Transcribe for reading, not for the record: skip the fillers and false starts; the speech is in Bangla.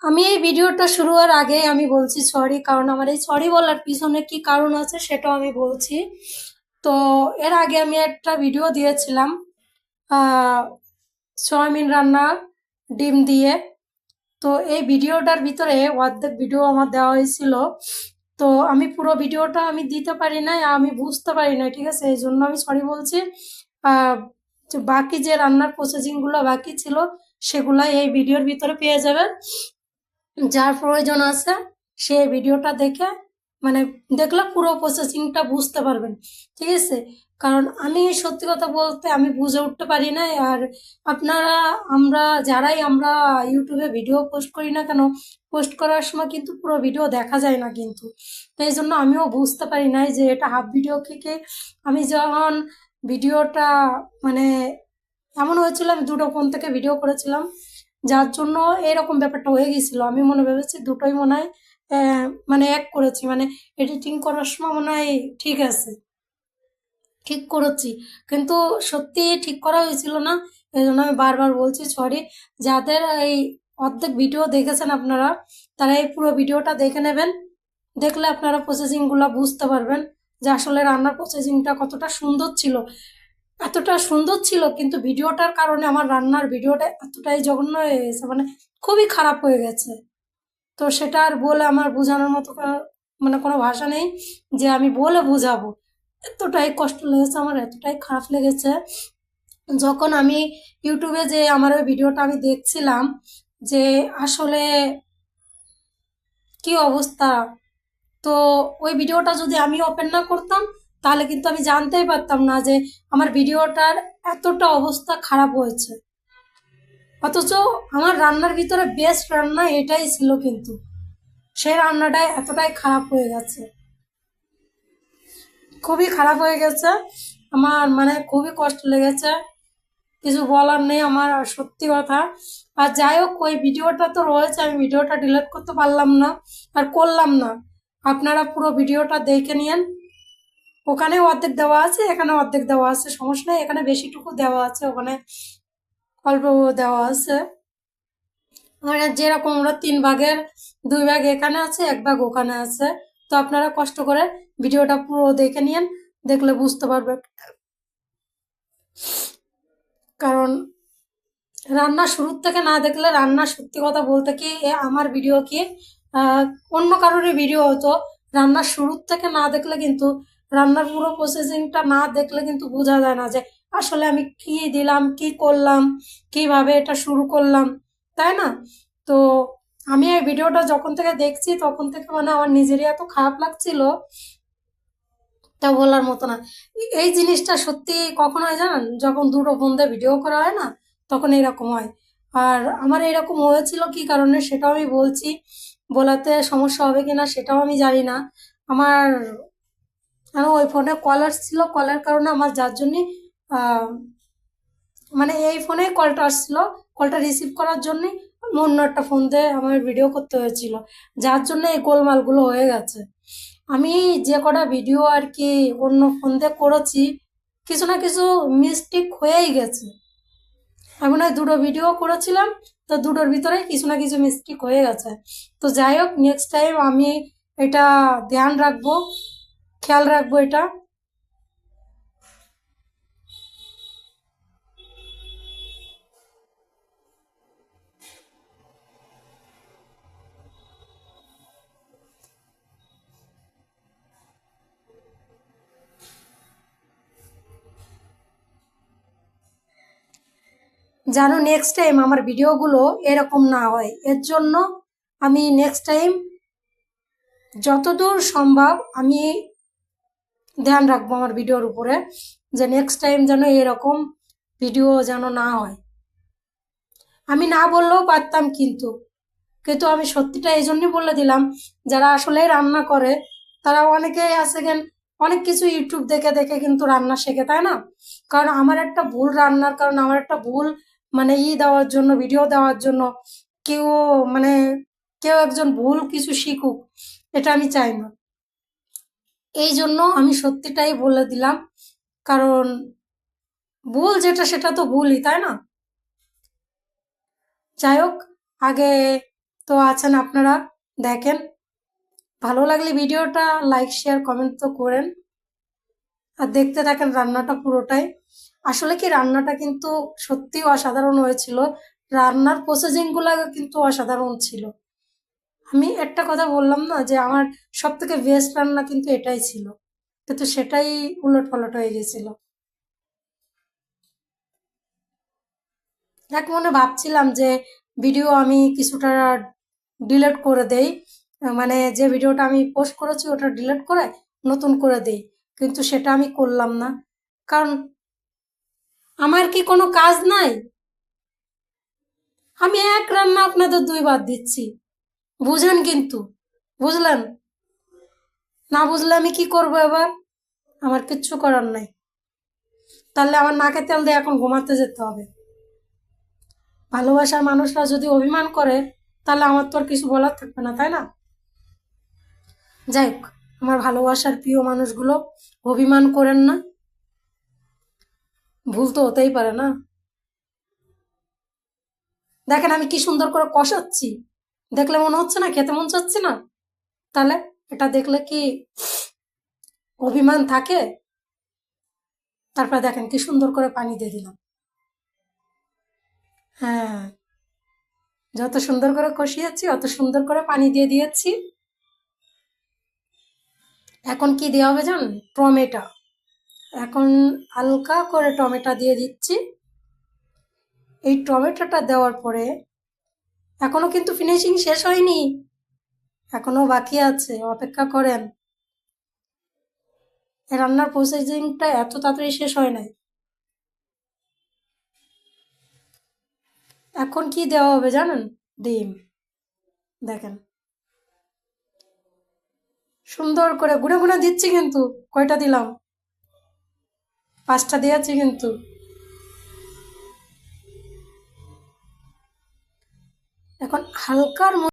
আমি এই ভিডিওটা শুরু হওয়ার আগে আমি বলছি সরি, কারণ আমার এই সরি বলার পিছনে কি কারণ আছে সেটাও আমি বলছি। তো এর আগে আমি একটা ভিডিও দিয়েছিলাম আহ সয়াবিন রান্না ডিম দিয়ে। তো এই ভিডিওটার ভিতরে অর্ধেক ভিডিও আমার দেওয়া হয়েছিল। তো আমি পুরো ভিডিওটা আমি দিতে পারি নাই, আমি বুঝতে পারি না, ঠিক আছে, এই জন্য আমি সরি বলছি। আহ যে বাকি যে রান্নার প্রসেসিংগুলো বাকি ছিল সেগুলাই এই ভিডিওর ভিতরে পেয়ে যাবেন। যার প্রয়োজন আছে সে ভিডিওটা দেখে মানে দেখলে পুরো প্রসেসিংটা বুঝতে পারবেন, ঠিক আছে। কারণ আমি সত্যি কথা বলতে আমি বুঝে উঠতে পারি না। আর আপনারা আমরা ইউটিউবে ভিডিও পোস্ট করি না কেন, পোস্ট করার সময় কিন্তু পুরো ভিডিও দেখা যায় না কিন্তু। তো এই জন্য আমিও বুঝতে পারি নাই যে এটা হাফ ভিডিও থেকে আমি যখন ভিডিওটা মানে এমন হয়েছিল আমি দুটো ফোন থেকে ভিডিও করেছিলাম, যার জন্য এরকম ব্যাপারটা হয়ে গেছিল। আমি মনে ভেবেছি দুটোই মনে হয় মানে এক করেছি, মানে এডিটিং করার সময় মনে হয় ঠিক আছে, ঠিক করেছি, কিন্তু সত্যি ঠিক করা হয়েছিল না। এই জন্য আমি বারবার বলছি সরি। যাদের এই অর্ধেক ভিডিও দেখেছেন আপনারা, তারা এই পুরো ভিডিওটা দেখে নেবেন। দেখলে আপনারা প্রসেসিংগুলো বুঝতে পারবেন যে আসলে রান্নার প্রসেসিংটা কতটা সুন্দর ছিল। এতটা সুন্দর ছিল কিন্তু ভিডিওটার কারণে আমার রান্নার ভিডিওটা এতটাই জঘন্য হয়ে গেছে, মানে খুবই খারাপ হয়ে গেছে। তো সেটা আর বলে আমার বোঝানোর মতো মানে কোনো ভাষা নেই যে আমি বলে বোঝাবো। এতটাই কষ্ট লেগেছে আমার, এতটাই খারাপ লেগেছে। যখন আমি ইউটিউবে যে আমার ওই ভিডিওটা আমি দেখছিলাম যে আসলে কি অবস্থা, তো ওই ভিডিওটা যদি আমি ওপেন না করতাম তাহলে কিন্তু আমি জানতেই পারতাম না যে আমার ভিডিওটার এতটা অবস্থা খারাপ হয়েছে। অথচ আমার রান্নার ভিতরে বেস্ট রান্না এটাই ছিল, কিন্তু সেই রান্নাটাই এতটাই খারাপ হয়ে গেছে, খুবই খারাপ হয়ে গেছে। আমার মানে খুবই কষ্ট লেগেছে, কিছু বলার নেই আমার, আর সত্যি কথা। আর যাই হোক, ওই ভিডিওটা তো রয়েছে, আমি ভিডিওটা ডিলিট করতে পারলাম না আর করলাম না। আপনারা পুরো ভিডিওটা দেখে নিন, ওখানে অর্ধেক দেওয়া আছে, এখানে অর্ধেক দেওয়া আছে, সমস্যা নেই। এখানে বেশিটুকু দেওয়া আছে, ওখানে অল্প দেওয়া আছে। মানে যেরকম আমরা 3 ভাগের 2 ভাগ এখানে আছে, 1 ভাগ ওখানে আছে। তো আপনারা কষ্ট করে ভিডিওটা পুরো দেখে নিন, দেখলে বুঝতে পারবেন। কারণ রান্না শুরুর থেকে না দেখলে, রান্না সত্যি কথা বলতে কি আমার ভিডিও কি আহ, অন্য কারোরই ভিডিও হতো, রান্নার শুরুর থেকে না দেখলে কিন্তু, রান্নার পুরো প্রসেসিংটা না দেখলে কিন্তু বোঝা যায় না যে আসলে আমি কি দিলাম, কি করলাম, কিভাবে এটা শুরু করলাম, তাই না? তো আমি এই ভিডিওটা যখন থেকে দেখছি তখন থেকে মানে আমার নিজেরই এত খারাপ লাগছিল, তা বলার মতো না। এই জিনিসটা সত্যি কখন হয় জানেন, যখন দুটো ফোন দিয়ে ভিডিও করা হয় না, তখন এরকম হয়। আর আমার এরকম হয়েছিল কি কারণে সেটাও আমি বলছি, বলাতে সমস্যা হবে কিনা সেটাও আমি জানি না। আমার ওই ফোনে কল আসছিল, কলের কারণে আমার যার জন্যে আহ, মানে এই ফোনে কলটা আসছিল, কলটা রিসিভ করার জন্যে অন্য একটা ফোন দিয়ে আমার ভিডিও করতে হয়েছিল, যার জন্য এই গোলমালগুলো হয়ে গেছে। আমি যে কটা ভিডিও আর কি অন্য ফোন দিয়ে করেছি, কিছু না কিছু মিস্টেক হয়েই গেছে। আমি মনে হয় দুটো ভিডিও করেছিলাম, তো দুটোর ভিতরে কিছু না কিছু মিস্টেক হয়ে গেছে। তো যাই হোক, নেক্সট টাইম আমি এটা ধ্যান রাখবো, খেয়াল রাখবো এটা। যেন নেক্সট টাইম আমার ভিডিওগুলো এরকম না হয়, এর জন্য আমি নেক্সট টাইম যতদূর সম্ভব আমি ধ্যান রাখবো আমার ভিডিওর উপরে, যে নেক্সট টাইম যেন এরকম ভিডিও যেন না হয়। আমি না বললেও পারতাম, কিন্তু কিন্তু আমি সত্যিটা এই জন্যই বলে দিলাম, যারা আসলে রান্না করে তারা অনেকেই আছে অনেক কিছু ইউটিউব দেখে দেখে কিন্তু রান্না শেখে, তাই না? কারণ আমার একটা ভুল রান্নার কারণ, আমার একটা ভুল মানে দেওয়ার জন্য, ভিডিও দেওয়ার জন্য কেউ মানে কেউ একজন ভুল কিছু শিখুক, এটা আমি চাই না। এই জন্য আমি সত্যিটাই বলে দিলাম, কারণ ভুল যেটা সেটা তো ভুলই, তাই না? যাই হোক, আগে তো আছেন আপনারা, দেখেন। ভালো লাগলে ভিডিওটা লাইক শেয়ার কমেন্ট তো করেন, আর দেখতে থাকেন রান্নাটা পুরোটাই। আসলে কি রান্নাটা কিন্তু সত্যি অসাধারণ হয়েছিল, রান্নার প্রসেসিং গুলা কিন্তু অসাধারণ ছিল। আমি একটা কথা বললাম না যে আমার সব থেকে বেস্ট রান্না কিন্তু এটাই ছিল, কিন্তু সেটাই উলট পালট হয়ে গেছিল। এক মনে ভাবছিলাম যে ভিডিও আমি কিছুটা ডিলিট করে দেই, মানে যে ভিডিওটা আমি পোস্ট করেছি ওটা ডিলিট করে নতুন করে দেই, কিন্তু সেটা আমি করলাম না। কারণ আমার কি কোনো কাজ নাই? আমি এক রান্না আপনাদের দুইবার দিচ্ছি, বুঝেন কিন্তু, বুঝলেন? না বুঝলে আমি কি করব এবার? আমার কিচ্ছু করার নাই। তাহলে আমার নাকে তেল দিয়ে এখন ঘুমাতে যেতে হবে। ভালোবাসার মানুষরা যদি অভিমান করে তাহলে আমার তো আর কিছু বলার থাকবে না, তাই না? যাই হোক, আমার ভালোবাসার প্রিয় মানুষগুলো, অভিমান করেন না, ভুল তো হতেই পারে না। দেখেন আমি কি সুন্দর করে কষাচ্ছি, দেখলে মনে হচ্ছে না খেতে মন চাচ্ছে না? তাহলে এটা দেখলে কি অভিমান থাকে? তারপরে দেখেন কি সুন্দর করে পানি দিয়ে দিলাম। হ্যাঁ, যত সুন্দর করে কষিয়েছি অত সুন্দর করে পানি দিয়ে দিয়েছি। এখন কি দেওয়া হবে জান? টমেটো। এখন হালকা করে টমেটো দিয়ে দিচ্ছি। এই টমেটোটা দেওয়ার পরে এখনো কিন্তু ফিনিশিং শেষ হয়নি, এখনো বাকি আছে, অপেক্ষা করেন। এই রান্নার প্রসেসিংটা এত তাড়াতাড়ি শেষ হয় নাই। এখন কি দেওয়া হবে জানেন? ডিম। দেখেন সুন্দর করে গুনে গুনে দিচ্ছি, কিন্তু কয়টা দিলাম? 5টা দিয়েছি কিন্তু। এখন হালকার